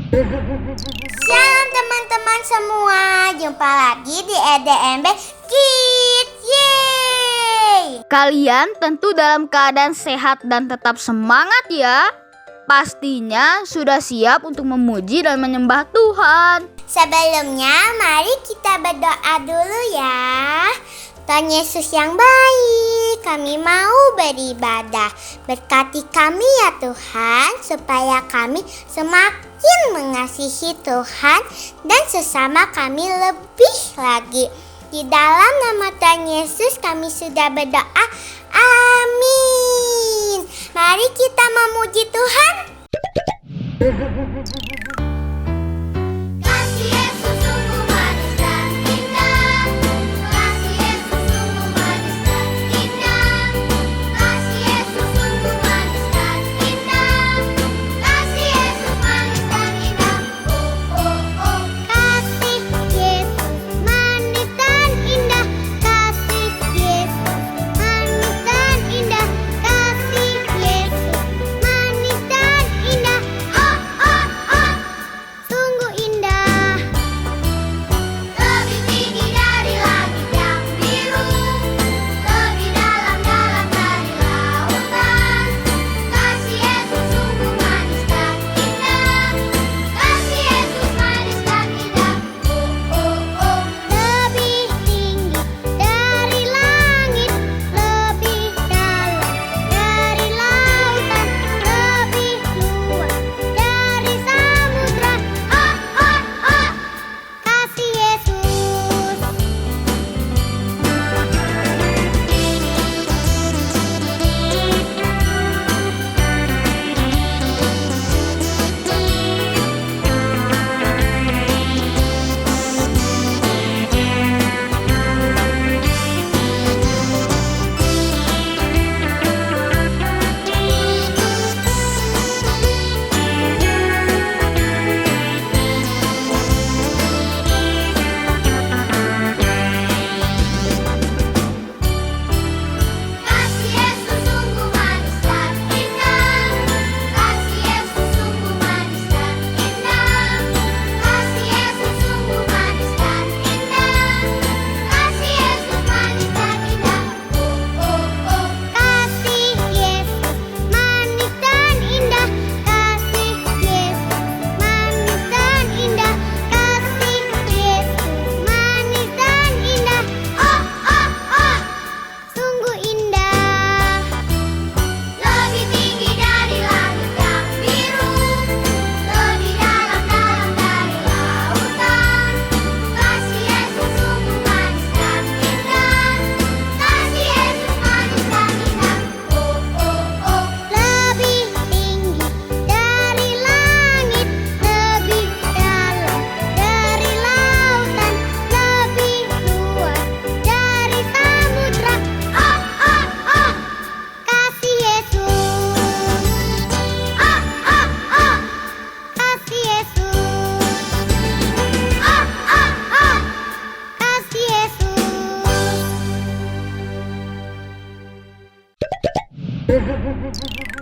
Shalom teman-teman semua, jumpa lagi di EDMB Kids. Yeay! Kalian tentu dalam keadaan sehat dan tetap semangat ya. Pastinya sudah siap untuk memuji dan menyembah Tuhan. Sebelumnya, mari kita berdoa dulu ya. Tuhan Yesus yang baik, kami mau beribadah. Berkati kami ya Tuhan, supaya kami semakin mengasihi Tuhan dan sesama kami lebih lagi. Di dalam nama Tuhan Yesus kami sudah berdoa. Amin. Mari kita memuji Tuhan.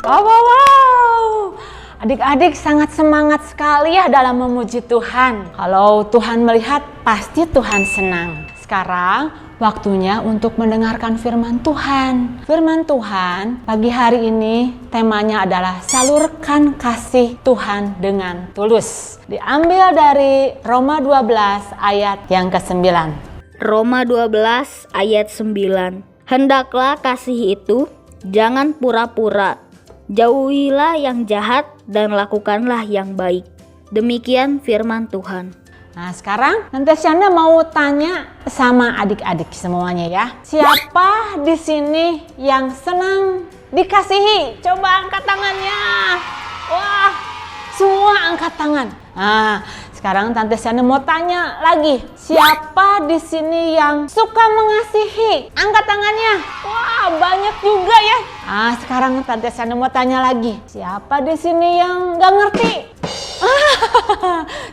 Wow. Adik-adik sangat semangat sekali ya dalam memuji Tuhan. Kalau Tuhan melihat, pasti Tuhan senang. Sekarang waktunya untuk mendengarkan firman Tuhan. Firman Tuhan pagi hari ini temanya adalah salurkan kasih Tuhan dengan tulus. Diambil dari Roma 12 ayat yang ke-9. Roma 12 ayat 9. Hendaklah kasih itu jangan pura-pura. Jauhilah yang jahat dan lakukanlah yang baik. Demikian firman Tuhan. Nah sekarang nanti Shanda mau tanya sama adik-adik semuanya ya. Siapa di sini yang senang dikasihi? Coba angkat tangannya. Wah, semua angkat tangan. Nah, sekarang Tante Shanda mau tanya lagi. Siapa di sini yang suka mengasihi? Angkat tangannya. Wah, banyak juga ya. Nah, sekarang Tante Shanda mau tanya lagi. Siapa di sini yang gak ngerti?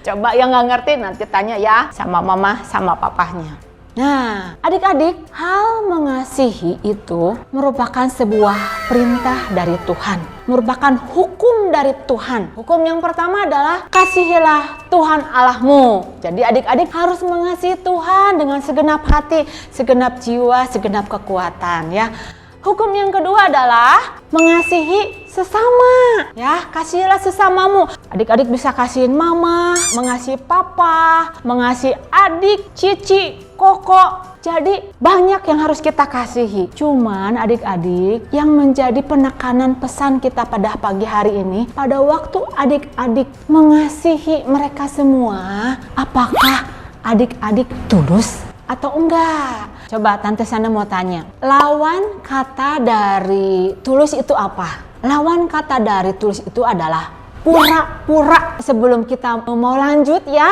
Coba yang gak ngerti nanti tanya ya sama mama sama papahnya. Nah, adik-adik, hal mengasihi itu merupakan sebuah perintah dari Tuhan, merupakan hukum dari Tuhan. Hukum yang pertama adalah kasihilah Tuhan Allahmu. Jadi adik-adik harus mengasihi Tuhan dengan segenap hati, segenap jiwa, segenap kekuatan ya. Hukum yang kedua adalah mengasihi sesama, ya, kasihilah sesamamu. Adik-adik bisa kasihin mama, mengasihi papa, mengasihi adik, cici, koko. Jadi banyak yang harus kita kasihi. Cuman adik-adik, yang menjadi penekanan pesan kita pada pagi hari ini, pada waktu adik-adik mengasihi mereka semua, apakah adik-adik tulus atau enggak? Coba Tante Shana mau tanya, lawan kata dari tulus itu apa? Lawan kata dari tulus itu adalah pura-pura. Sebelum kita mau lanjut ya,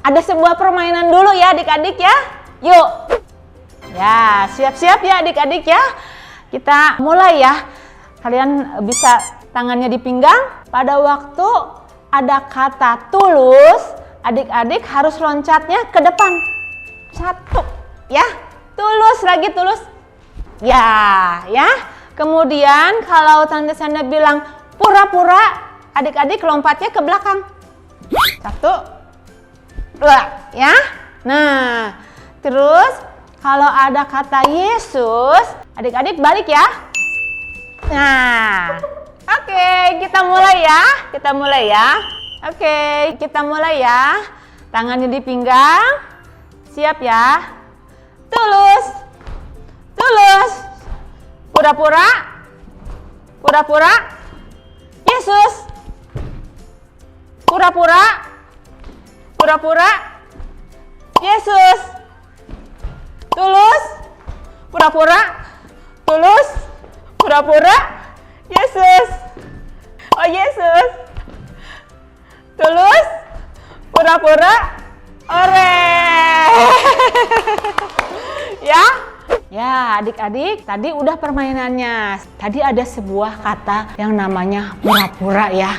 ada sebuah permainan dulu ya adik-adik ya. Yuk. Ya, siap-siap ya adik-adik ya. Kita mulai ya. Kalian bisa tangannya di pinggang. Pada waktu ada kata tulus, adik-adik harus loncatnya ke depan. 1, ya. Tulus, lagi tulus. Ya. Kemudian kalau Tante Shana bilang pura-pura, adik-adik lompatnya ke belakang. 1, 2, ya. Nah, terus kalau ada kata Yesus, adik-adik balik ya. Nah, oke, kita mulai ya. Oke, kita mulai ya. Tangannya di pinggang. Siap ya. Tulus. Pura-pura. Yesus. Pura-pura. Yesus. Tulus. Pura-pura. Yesus. Oh, Yesus. Tulus. Pura-pura. Ore. Ya, adik-adik, tadi udah permainannya. Tadi ada sebuah kata yang namanya pura-pura ya.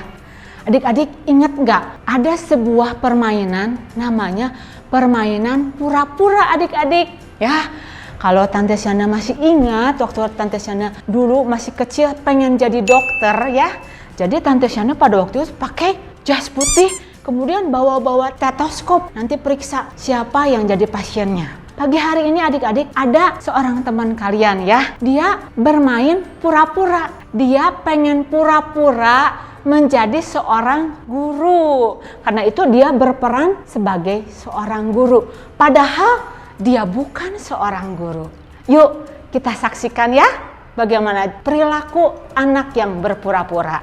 Adik-adik ingat nggak? Ada sebuah permainan namanya permainan pura-pura adik-adik. Ya, kalau Tante Shana masih ingat waktu Tante Shana dulu masih kecil pengen jadi dokter ya. Jadi Tante Shana pada waktu itu pakai jas putih, kemudian bawa-bawa stetoskop, nanti periksa siapa yang jadi pasiennya. Pagi hari ini adik-adik ada seorang teman kalian ya, dia bermain pura-pura. Dia pengen pura-pura menjadi seorang guru. Karena itu dia berperan sebagai seorang guru. Padahal dia bukan seorang guru. Yuk kita saksikan ya bagaimana perilaku anak yang berpura-pura.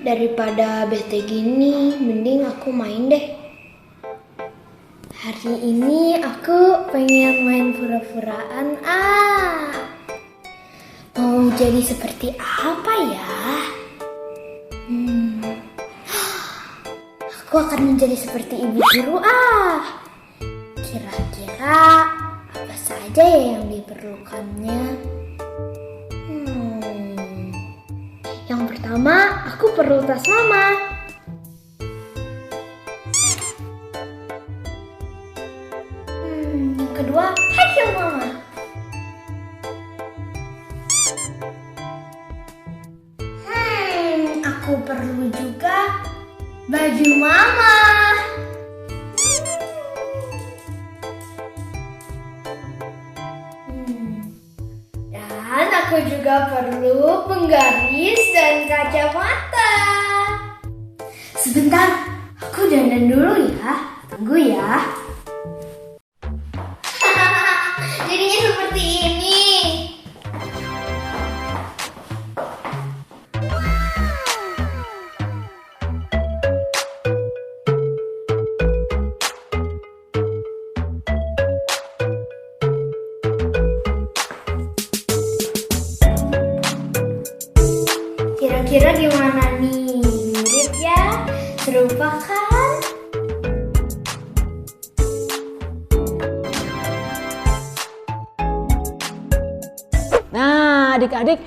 Daripada bete gini, mending aku main deh. Hari ini aku pengen main pura-puraan. Mau jadi seperti apa ya? Aku akan menjadi seperti ibu guru. Kira-kira apa saja ya yang diperlukannya? Yang pertama, aku perlu tas mama. Yang kedua, high heel mama. Aku perlu juga baju mama. Dan aku juga perlu penggaris dan kacamata. Sebentar, aku dandan dulu ya. Tunggu ya. Jadinya seperti ini. Kira-kira gimana nih? Mirip ya? Serupa kan? Nah adik-adik,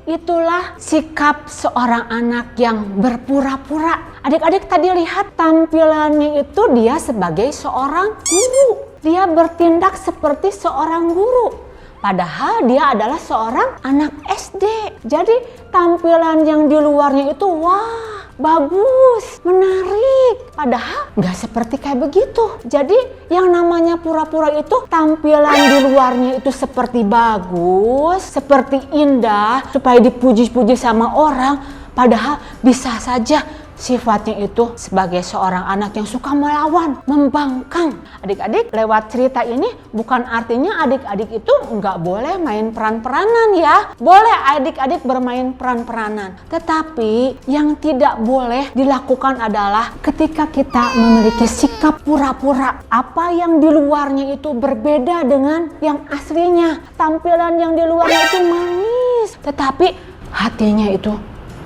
itulah sikap seorang anak yang berpura-pura. Adik-adik tadi lihat tampilannya itu dia sebagai seorang guru. Dia bertindak seperti seorang guru. Padahal dia adalah seorang anak SD. Jadi tampilan yang di luarnya itu wah, bagus, menarik. Padahal nggak seperti kayak begitu. Jadi yang namanya pura-pura itu tampilan di luarnya itu seperti bagus, seperti indah, supaya dipuji-puji sama orang. Padahal bisa saja sifatnya itu sebagai seorang anak yang suka melawan, membangkang. Adik-adik, lewat cerita ini bukan artinya adik-adik itu nggak boleh main peran-peranan ya. Boleh adik-adik bermain peran-peranan. Tetapi yang tidak boleh dilakukan adalah ketika kita memiliki sikap pura-pura. Apa yang di luarnya itu berbeda dengan yang aslinya. Tampilan yang di luarnya itu manis, tetapi hatinya itu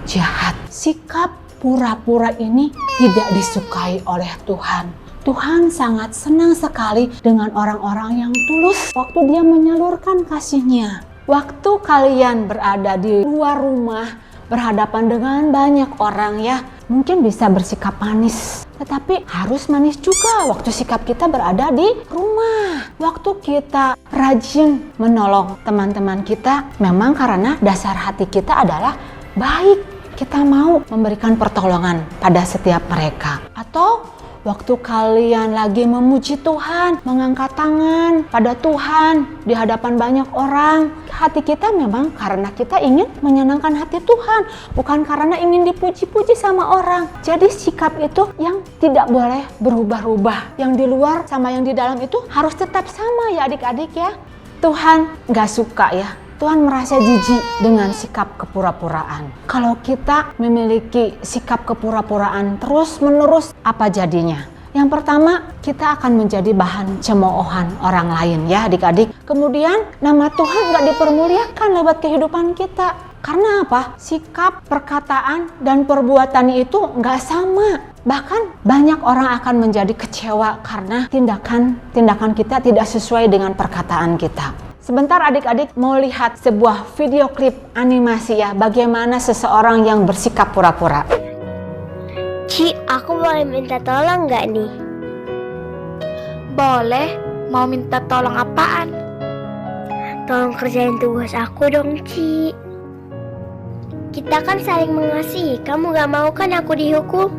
jahat. Sikap pura-pura ini tidak disukai oleh Tuhan. Tuhan sangat senang sekali dengan orang-orang yang tulus waktu dia menyalurkan kasih-Nya. Waktu kalian berada di luar rumah, berhadapan dengan banyak orang ya, mungkin bisa bersikap manis. Tetapi harus manis juga waktu sikap kita berada di rumah. Waktu kita rajin menolong teman-teman kita, memang karena dasar hati kita adalah baik. Kita mau memberikan pertolongan pada setiap mereka. Atau waktu kalian lagi memuji Tuhan, mengangkat tangan pada Tuhan di hadapan banyak orang, hati kita memang karena kita ingin menyenangkan hati Tuhan, bukan karena ingin dipuji-puji sama orang. Jadi sikap itu yang tidak boleh berubah-ubah. Yang di luar sama yang di dalam itu harus tetap sama ya adik-adik ya. Tuhan gak suka ya. Tuhan merasa jijik dengan sikap kepura-puraan. Kalau kita memiliki sikap kepura-puraan terus-menerus, apa jadinya? Yang pertama, kita akan menjadi bahan cemoohan orang lain ya adik-adik. Kemudian nama Tuhan gak dipermuliakan lewat kehidupan kita. Karena apa? Sikap, perkataan, dan perbuatannya itu gak sama. Bahkan banyak orang akan menjadi kecewa karena tindakan kita tidak sesuai dengan perkataan kita. Sebentar adik-adik mau lihat sebuah video klip animasi ya, bagaimana seseorang yang bersikap pura-pura. Ci, aku boleh minta tolong nggak nih? Boleh, mau minta tolong apaan? Tolong kerjain tugas aku dong, Ci. Kita kan saling mengasihi, kamu gak mau kan aku dihukum?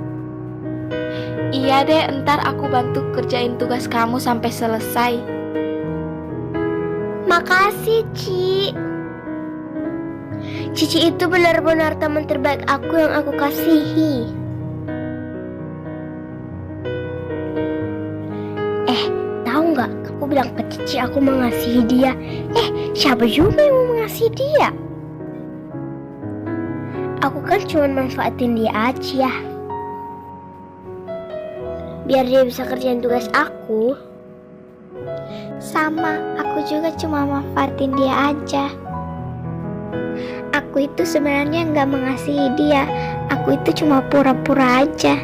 Iya deh, ntar aku bantu kerjain tugas kamu sampai selesai. Makasih, Ci. Cici itu benar-benar teman terbaik aku yang aku kasihi. Tahu nggak? Aku bilang ke Cici aku mengasihi dia. Siapa juga yang mau mengasihi dia? Aku kan cuma manfaatin dia aja. Biar dia bisa kerjain tugas aku. Sama, aku juga cuma manfaatin dia aja. Aku itu sebenarnya nggak mengasihi dia. Aku itu cuma pura-pura aja.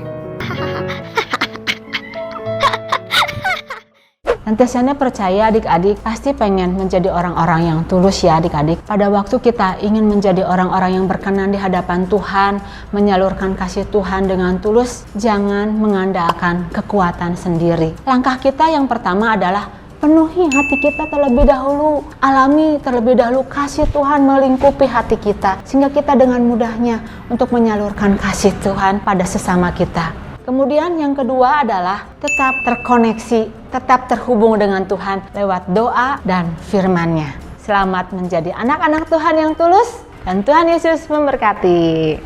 Tante Shana percaya adik-adik pasti pengen menjadi orang-orang yang tulus ya adik-adik. Pada waktu kita ingin menjadi orang-orang yang berkenan di hadapan Tuhan, menyalurkan kasih Tuhan dengan tulus, jangan mengandalkan kekuatan sendiri. Langkah kita yang pertama adalah penuhi hati kita terlebih dahulu. Alami terlebih dahulu kasih Tuhan melingkupi hati kita. Sehingga kita dengan mudahnya untuk menyalurkan kasih Tuhan pada sesama kita. Kemudian yang kedua adalah tetap terkoneksi, tetap terhubung dengan Tuhan lewat doa dan firman-Nya. Selamat menjadi anak-anak Tuhan yang tulus dan Tuhan Yesus memberkati.